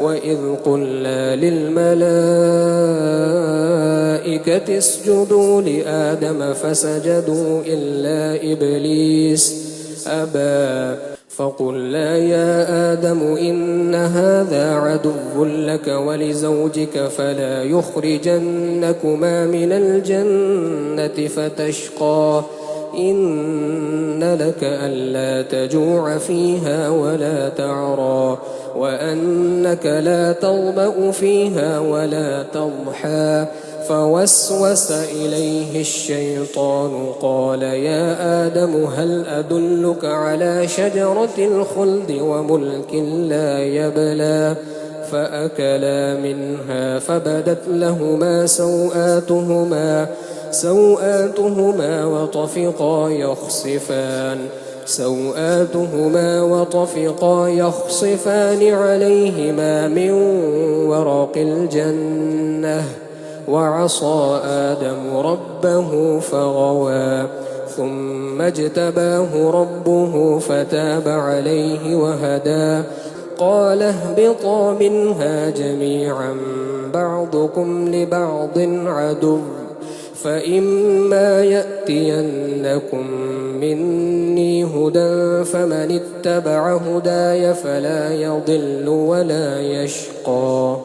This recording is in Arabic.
وإذ قلنا للملائكة اسجدوا لآدم فسجدوا إلا إبليس أبى فقلنا يا آدم إن هذا عدو لك ولزوجك فلا يخرجنكما من الجنة فتشقى إن لك ألا تجوع فيها ولا تعرى وأنك لا تظمأ فيها ولا تضحى فوسوس إليه الشيطان قال يا آدم هل أدلك على شجرة الخلد وملك لا يبلى فأكلا منها فبدت لهما سوآتهما وطفقا يخصفان عليهما من ورق الجنة وعصى آدم ربه فغوى ثم اجتباه ربه فتاب عليه وهدى قال اهبطا منها جميعا بعضكم لبعض عدو فإما يأتينكم مني هدى فمن اتبع هداي فلا يضل ولا يشقى